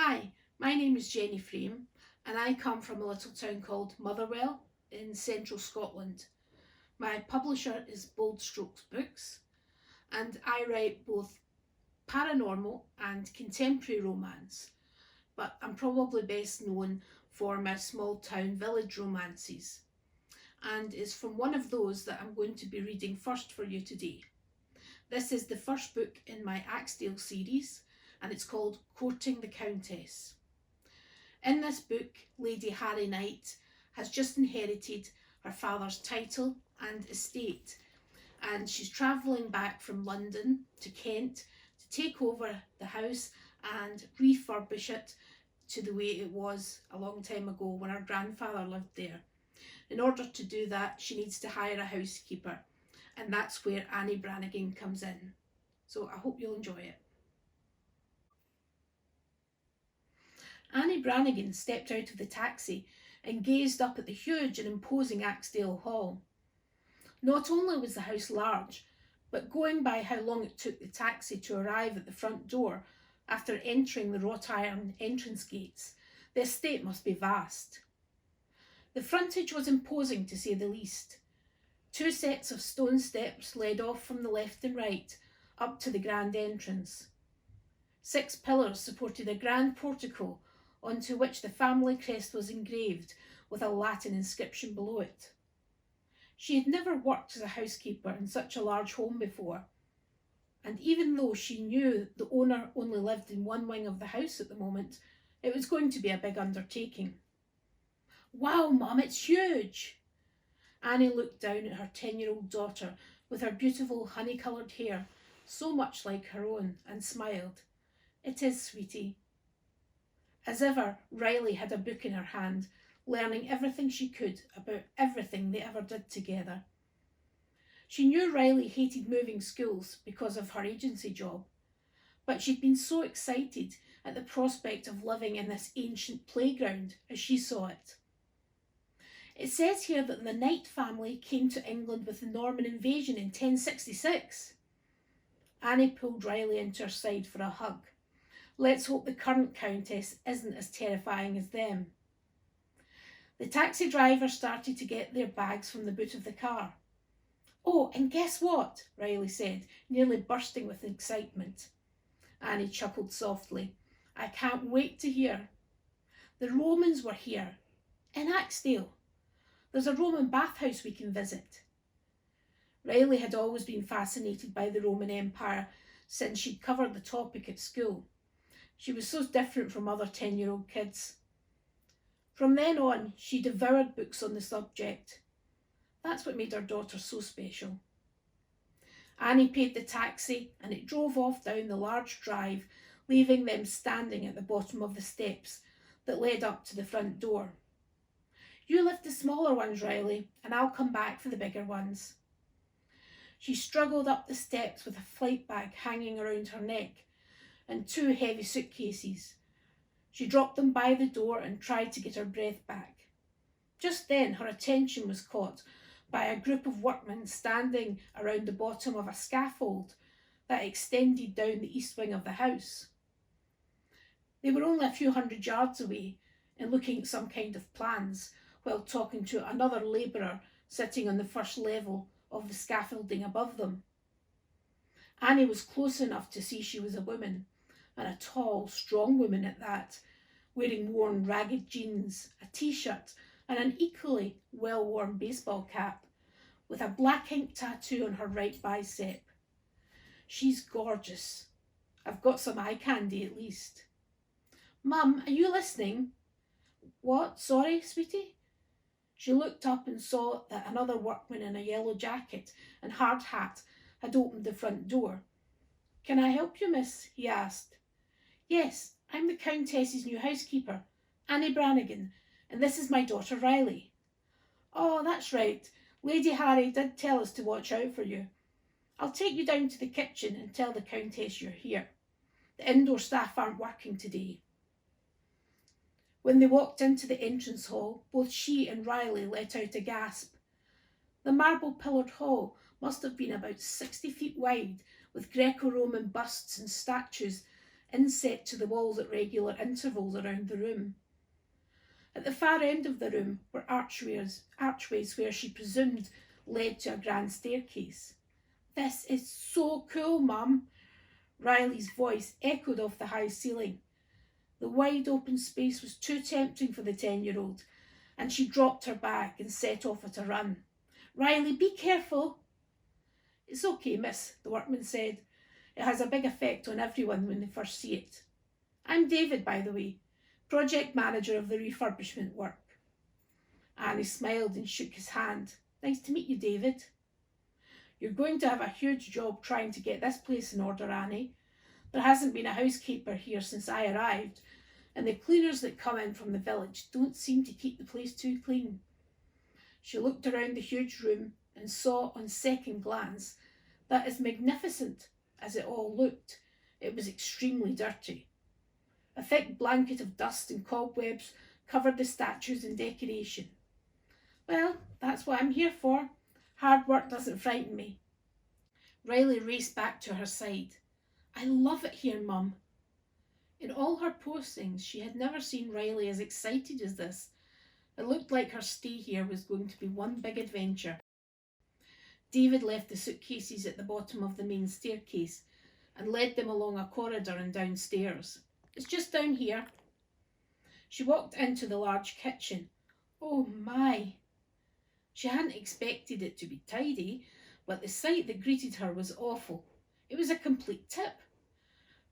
Hi, my name is Jenny Frame and I come from a little town called Motherwell in central Scotland. My publisher is Bold Strokes Books and I write both paranormal and contemporary romance, but I'm probably best known for my small town village romances, and it's from one of those that I'm going to be reading first for you today. This is the first book in my Axdale series and it's called Courting the Countess. In this book, Lady Harry Knight has just inherited her father's title and estate, and she's travelling back from London to Kent to take over the house and refurbish it to the way it was a long time ago when her grandfather lived there. In order to do that, she needs to hire a housekeeper, and that's where Annie Brannigan comes in. So I hope you'll enjoy it. Annie Brannigan stepped out of the taxi and gazed up at the huge and imposing Axdale Hall. Not only was the house large, but going by how long it took the taxi to arrive at the front door after entering the wrought iron entrance gates, the estate must be vast. The frontage was imposing to say the least. 2 sets of stone steps led off from the left and right up to the grand entrance. 6 pillars supported a grand portico onto which the family crest was engraved with a Latin inscription below it. She had never worked as a housekeeper in such a large home before, and even though she knew the owner only lived in one wing of the house at the moment, it was going to be a big undertaking. "Wow, Mum, it's huge!" Annie looked down at her 10-year-old daughter with her beautiful honey-coloured hair, so much like her own, and smiled. "It is, sweetie." As ever, Riley had a book in her hand, learning everything she could about everything they ever did together. She knew Riley hated moving schools because of her agency job, but she'd been so excited at the prospect of living in this ancient playground as she saw it. It says here that the Knight family came to England with the Norman invasion in 1066. Annie pulled Riley into her side for a hug. Let's hope the current Countess isn't as terrifying as them. The taxi driver started to get their bags from the boot of the car. "Oh, and guess what?" Riley said, nearly bursting with excitement. Annie chuckled softly. "I can't wait to hear. The Romans were here, in Axdale. There's a Roman bathhouse we can visit." Riley had always been fascinated by the Roman Empire since she'd covered the topic at school. She was so different from other 10-year-old kids. From then on, she devoured books on the subject. That's what made her daughter so special. Annie paid the taxi and it drove off down the large drive, leaving them standing at the bottom of the steps that led up to the front door. "You lift the smaller ones, Riley, and I'll come back for the bigger ones." She struggled up the steps with a flight bag hanging around her neck and 2 heavy suitcases. She dropped them by the door and tried to get her breath back. Just then her attention was caught by a group of workmen standing around the bottom of a scaffold that extended down the east wing of the house. They were only a few hundred yards away and looking at some kind of plans while talking to another labourer sitting on the first level of the scaffolding above them. Annie was close enough to see she was a woman, and a tall, strong woman at that, wearing worn ragged jeans, a t-shirt and an equally well-worn baseball cap, with a black ink tattoo on her right bicep. She's gorgeous. I've got some eye candy at least. "Mum, are you listening?" "What? Sorry, sweetie?" She looked up and saw that another workman in a yellow jacket and hard hat had opened the front door. "Can I help you, miss?" he asked. "Yes, I'm the Countess's new housekeeper, Annie Brannigan, and this is my daughter Riley." "Oh, that's right. Lady Harry did tell us to watch out for you. I'll take you down to the kitchen and tell the Countess you're here. The indoor staff aren't working today." When they walked into the entrance hall, both she and Riley let out a gasp. The marble-pillared hall must have been about 60 feet wide, with Greco-Roman busts and statues inset to the walls at regular intervals around the room. At the far end of the room were archways where she presumed led to a grand staircase. "This is so cool, Mum!" Riley's voice echoed off the high ceiling. The wide open space was too tempting for the 10-year-old, and she dropped her bag and set off at a run. "Riley, be careful!" "It's okay, miss," the workman said. "It has a big effect on everyone when they first see it. I'm David, by the way, project manager of the refurbishment work." Annie smiled and shook his hand. "Nice to meet you, David." "You're going to have a huge job trying to get this place in order, Annie. There hasn't been a housekeeper here since I arrived, and the cleaners that come in from the village don't seem to keep the place too clean." She looked around the huge room and saw on second glance that, as magnificent as it all looked, it was extremely dirty. A thick blanket of dust and cobwebs covered the statues and decoration. "Well, that's what I'm here for. Hard work doesn't frighten me." Riley raced back to her side. "I love it here, Mum." In all her postings, she had never seen Riley as excited as this. It looked like her stay here was going to be one big adventure. David left the suitcases at the bottom of the main staircase and led them along a corridor and downstairs. "It's just down here." She walked into the large kitchen. Oh my! She hadn't expected it to be tidy, but the sight that greeted her was awful. It was a complete tip.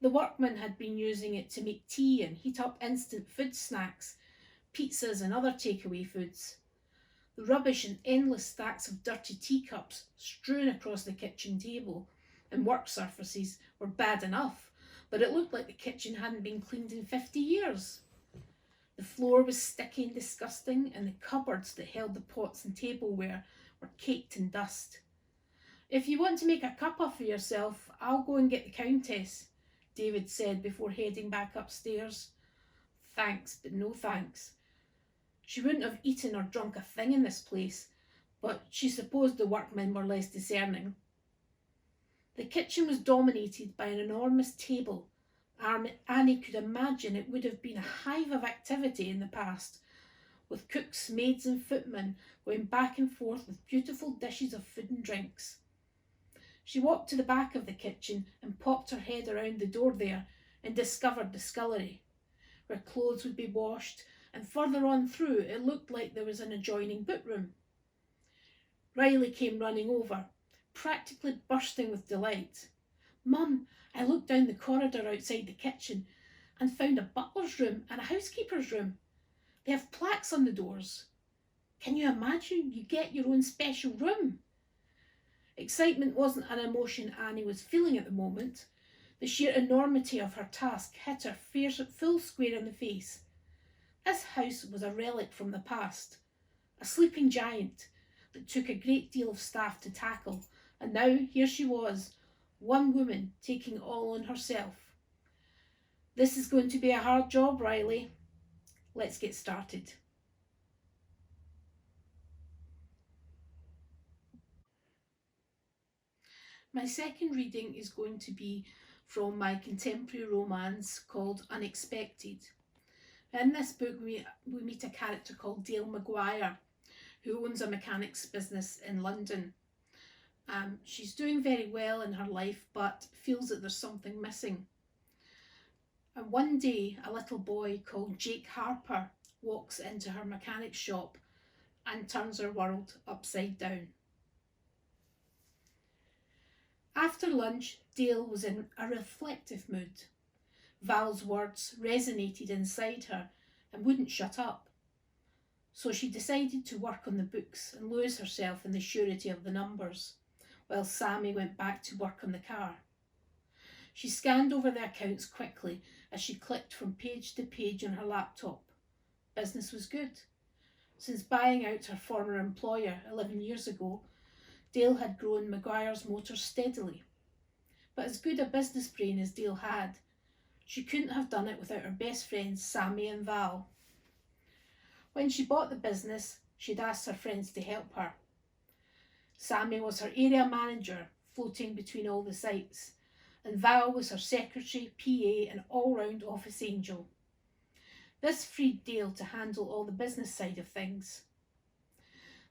The workmen had been using it to make tea and heat up instant food snacks, pizzas and other takeaway foods. The rubbish and endless stacks of dirty teacups strewn across the kitchen table and work surfaces were bad enough, but it looked like the kitchen hadn't been cleaned in 50 years. The floor was sticky and disgusting, and the cupboards that held the pots and tableware were caked in dust. "If you want to make a cuppa for yourself, I'll go and get the Countess," David said before heading back upstairs. "Thanks, but no thanks." She wouldn't have eaten or drunk a thing in this place, but she supposed the workmen were less discerning. The kitchen was dominated by an enormous table. Annie could imagine it would have been a hive of activity in the past, with cooks, maids and footmen going back and forth with beautiful dishes of food and drinks. She walked to the back of the kitchen and popped her head around the door there and discovered the scullery, where clothes would be washed, and further on through it looked like there was an adjoining boot room. Riley came running over, practically bursting with delight. "Mum, I looked down the corridor outside the kitchen and found a butler's room and a housekeeper's room. They have plaques on the doors. Can you imagine? You get your own special room." Excitement wasn't an emotion Annie was feeling at the moment. The sheer enormity of her task hit her full square in the face. This house was a relic from the past, a sleeping giant that took a great deal of staff to tackle, and now here she was, one woman taking it all on herself. "This is going to be a hard job, Riley. Let's get started." My second reading is going to be from my contemporary romance called Unexpected. In this book, we meet a character called Dale Maguire, who owns a mechanics business in London. She's doing very well in her life, but feels that there's something missing. And one day, a little boy called Jake Harper walks into her mechanics shop and turns her world upside down. After lunch, Dale was in a reflective mood. Val's words resonated inside her and wouldn't shut up. So she decided to work on the books and lose herself in the surety of the numbers, while Sammy went back to work on the car. She scanned over the accounts quickly as she clicked from page to page on her laptop. Business was good. Since buying out her former employer 11 years ago, Dale had grown Maguire's Motors steadily. But as good a business brain as Dale had, she couldn't have done it without her best friends Sammy and Val. When she bought the business, she'd asked her friends to help her. Sammy was her area manager, floating between all the sites, and Val was her secretary, PA, and all-round office angel. This freed Dale to handle all the business side of things.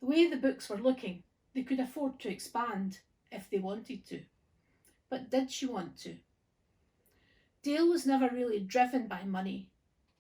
The way the books were looking, they could afford to expand if they wanted to. But did she want to? Dale was never really driven by money.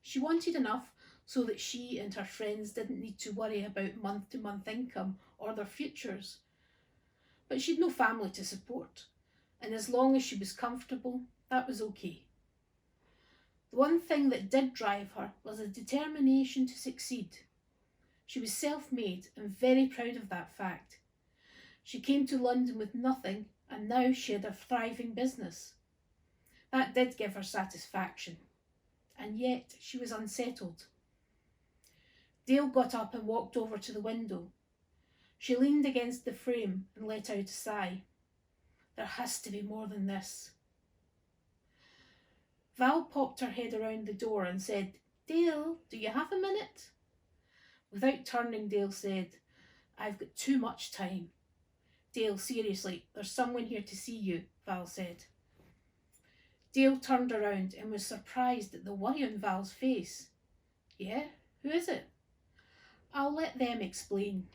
She wanted enough so that she and her friends didn't need to worry about month-to-month income or their futures. But she'd no family to support, and as long as she was comfortable, that was okay. The one thing that did drive her was a determination to succeed. She was self-made and very proud of that fact. She came to London with nothing, and now she had a thriving business. That did give her satisfaction, and yet she was unsettled. Dale got up and walked over to the window. She leaned against the frame and let out a sigh. There has to be more than this. Val popped her head around the door and said, "Dale, do you have a minute?" Without turning, Dale said, "I've got too much time." "Dale, seriously, there's someone here to see you," Val said. Dale turned around and was surprised at the worry on Val's face. "Yeah, who is it?" "I'll let them explain."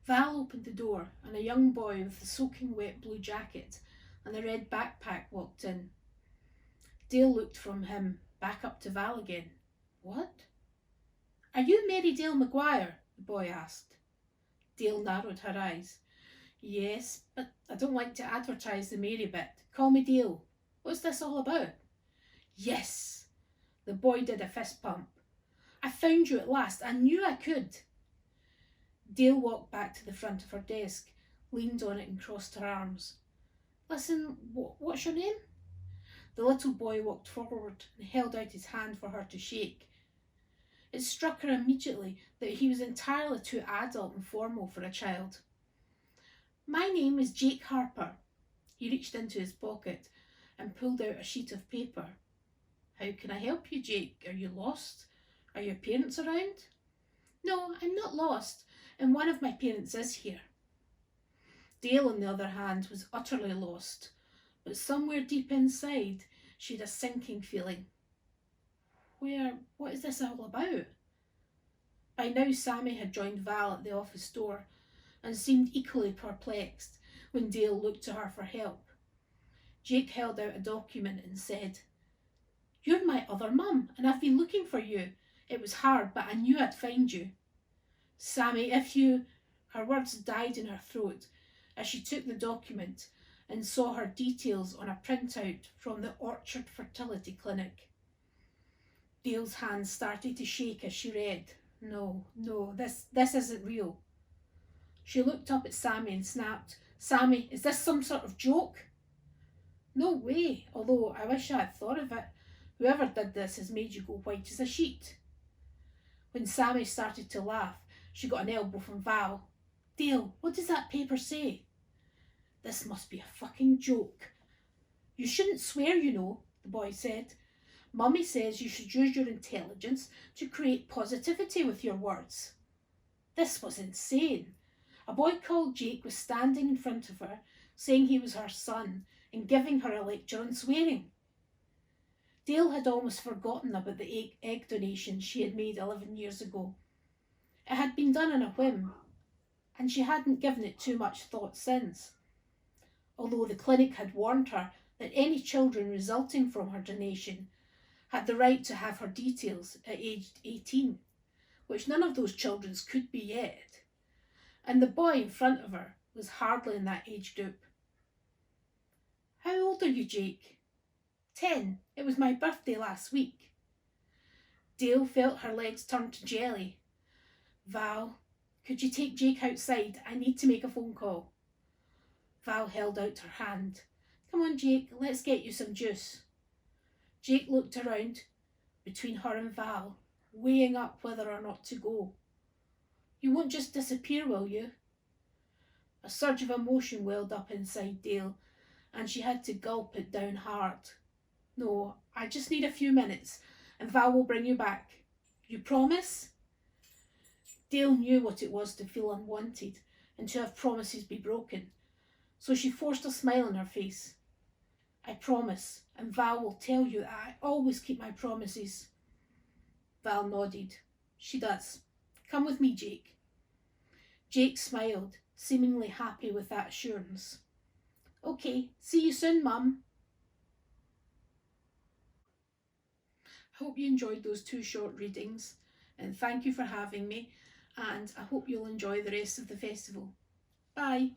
Val opened the door and a young boy with a soaking wet blue jacket and a red backpack walked in. Dale looked from him back up to Val again. "What?" "Are you Mary Dale Maguire?" the boy asked. Dale narrowed her eyes. "Yes, but I don't like to advertise the Mary bit. Call me Dale. What's this all about?" "Yes!" The boy did a fist pump. "I found you at last. I knew I could." Dale walked back to the front of her desk, leaned on it and crossed her arms. "Listen, what's your name?" The little boy walked forward and held out his hand for her to shake. It struck her immediately that he was entirely too adult and formal for a child. "My name is Jake Harper." He reached into his pocket and pulled out a sheet of paper. "How can I help you, Jake? Are you lost? Are your parents around?" "No, I'm not lost, and one of my parents is here." Dale, on the other hand, was utterly lost, but somewhere deep inside she had a sinking feeling. What is this all about? By now Sammy had joined Val at the office door and seemed equally perplexed when Dale looked to her for help. Jake held out a document and said, "You're my other mum, and I've been looking for you. It was hard, but I knew I'd find you." "Sammy, if you..." Her words died in her throat as she took the document and saw her details on a printout from the Orchard Fertility Clinic. Dale's hands started to shake as she read. No, this isn't real. She looked up at Sammy and snapped, "Sammy, is this some sort of joke?" "No way, although I wish I had thought of it. Whoever did this has made you go white as a sheet." When Sammy started to laugh, she got an elbow from Val. "Dale, what does that paper say?" "This must be a fucking joke." "You shouldn't swear, you know," the boy said. "Mummy says you should use your intelligence to create positivity with your words." This was insane. A boy called Jake was standing in front of her, saying he was her son and giving her a lecture on swearing. Dale had almost forgotten about the egg donation she had made 11 years ago. It had been done on a whim, and she hadn't given it too much thought since, although the clinic had warned her that any children resulting from her donation had the right to have her details at age 18, which none of those children could be yet, and the boy in front of her was hardly in that age group. "How old are you, Jake?" 10. It was my birthday last week." Dale felt her legs turn to jelly. "Val, could you take Jake outside? I need to make a phone call." Val held out her hand. "Come on, Jake, let's get you some juice." Jake looked around between her and Val, weighing up whether or not to go. "You won't just disappear, will you?" A surge of emotion welled up inside Dale, and she had to gulp it down hard. "No, I just need a few minutes, and Val will bring you back. You promise?" Dale knew what it was to feel unwanted and to have promises be broken, so she forced a smile on her face. I promise, and Val will tell you that I always keep my promises. Val nodded. She does. Come with me, Jake. Jake smiled, seemingly happy with that assurance. Okay, see you soon, Mum. I hope you enjoyed those two short readings, and thank you for having me, and I hope you'll enjoy the rest of the festival. Bye.